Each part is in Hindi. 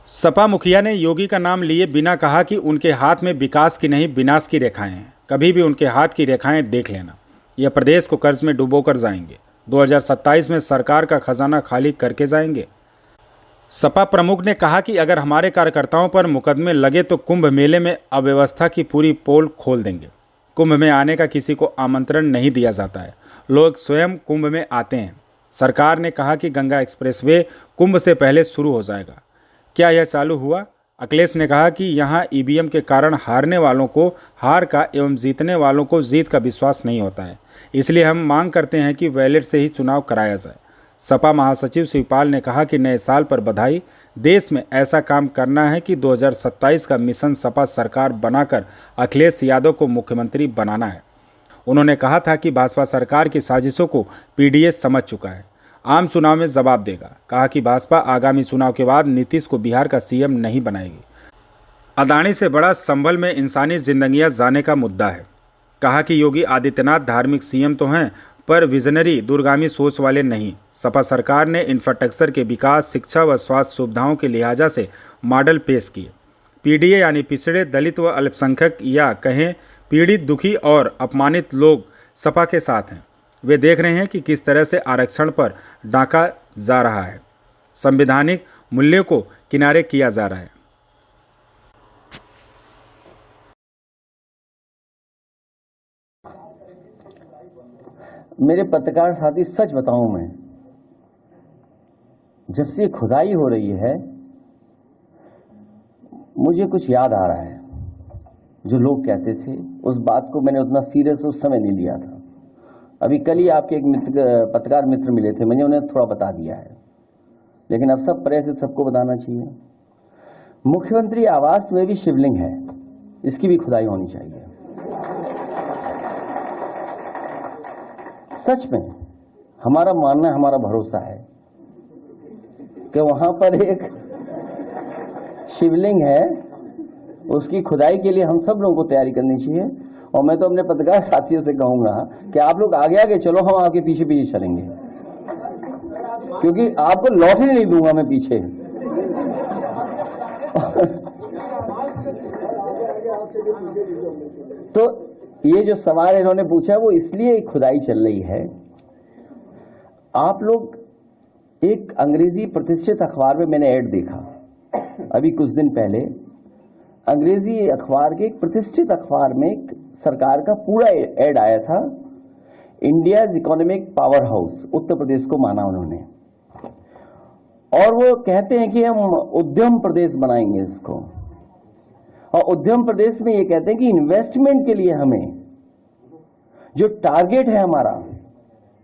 सपा मुखिया ने योगी का नाम लिए बिना कहा कि उनके हाथ में विकास की नहीं विनाश की रेखाएं हैं। कभी भी उनके हाथ की रेखाएं देख लेना, यह प्रदेश को कर्ज में डुबोकर जाएंगे। 2027 में सरकार का खजाना खाली करके जाएंगे। सपा प्रमुख ने कहा कि अगर हमारे कार्यकर्ताओं पर मुकदमे लगे तो कुंभ मेले में अव्यवस्था की पूरी पोल खोल देंगे। कुंभ में आने का किसी को आमंत्रण नहीं दिया जाता है, लोग स्वयं कुंभ में आते हैं। सरकार ने कहा कि गंगा एक्सप्रेसवे कुंभ से पहले शुरू हो जाएगा। क्या यह चालू हुआ? अखिलेश ने कहा कि यहाँ ईवीएम के कारण हारने वालों को हार का एवं जीतने वालों को जीत का विश्वास नहीं होता है, इसलिए हम मांग करते हैं कि बैलेट से ही चुनाव कराया जाए। सपा महासचिव शिवपाल ने कहा कि नए साल पर बधाई। देश में ऐसा काम करना है कि 2027 का मिशन सपा सरकार बनाकर अखिलेश यादव को मुख्यमंत्री बनाना है। उन्होंने कहा था कि भाजपा सरकार की साजिशों को पीडीएस समझ चुका है, आम चुनाव में जवाब देगा। कहा कि भाजपा आगामी चुनाव के बाद नीतीश को बिहार का सीएम नहीं बनाएगी। अदानी से बड़ा संभल में इंसानी जिंदगियां जाने का मुद्दा है। कहा कि योगी आदित्यनाथ धार्मिक सीएम तो हैं, पर विजनरी दूरगामी सोच वाले नहीं। सपा सरकार ने इंफ्रास्ट्रक्चर के विकास, शिक्षा व स्वास्थ्य सुविधाओं के लिहाजा से मॉडल पेश किए। पीडीए यानी पिछड़े, दलित व अल्पसंख्यक, या कहें पीड़ित, दुखी और अपमानित लोग सपा के साथ हैं। वे देख रहे हैं कि किस तरह से आरक्षण पर डाका जा रहा है, संवैधानिक मूल्यों को किनारे किया जा रहा है। मेरे पत्रकार साथी, सच बताऊं, मैं जब से खुदाई हो रही है मुझे कुछ याद आ रहा है। जो लोग कहते थे उस बात को मैंने उतना सीरियस उस समय नहीं लिया था। अभी कल ही आपके एक पत्रकार मित्र मिले थे, मैंने उन्हें थोड़ा बता दिया है, लेकिन अब सब प्रेस से सबको बताना चाहिए। मुख्यमंत्री आवास में भी शिवलिंग है, इसकी भी खुदाई होनी चाहिए। सच में हमारा मानना, हमारा भरोसा है कि वहां पर एक शिवलिंग है, उसकी खुदाई के लिए हम सब लोगों को तैयारी करनी चाहिए। और मैं तो अपने पत्रकार साथियों से कहूंगा कि आप लोग आगे आगे चलो, हम आपके पीछे पीछे चलेंगे, क्योंकि आपको लौटने नहीं दूंगा मैं पीछे। तो ये जो सवाल इन्होंने पूछा वो इसलिए खुदाई चल रही है। आप लोग, एक अंग्रेजी प्रतिष्ठित अखबार में मैंने ऐड देखा अभी कुछ दिन पहले। अंग्रेजी अखबार के एक प्रतिष्ठित अखबार में सरकार का पूरा ऐड आया था। India economic power house, Uttar Pradesh को माना उन्होंने, और वो कहते हैं कि हम उद्यम प्रदेश बनाएंगे इसको। और उद्यम प्रदेश में ये कहते हैं कि इन्वेस्टमेंट के लिए हमें जो टारगेट है हमारा,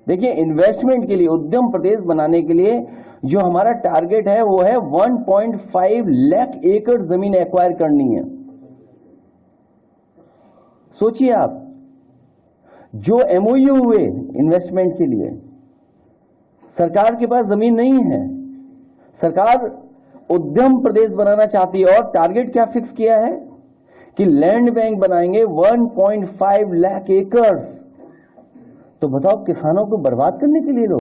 देखिए, इन्वेस्टमेंट के लिए, उद्यम प्रदेश बनाने के लिए जो हमारा टारगेट है वो है 1.5 लाख एकड़ जमीन एक्वायर करनी है। सोचिए आप, जो एमओयू हुए इन्वेस्टमेंट के लिए, सरकार के पास जमीन नहीं है। सरकार उद्यम प्रदेश बनाना चाहती है और टारगेट क्या फिक्स किया है कि लैंड बैंक बनाएंगे 1.5 लाख एकड़। तो बताओ, किसानों को बर्बाद करने के लिए लोग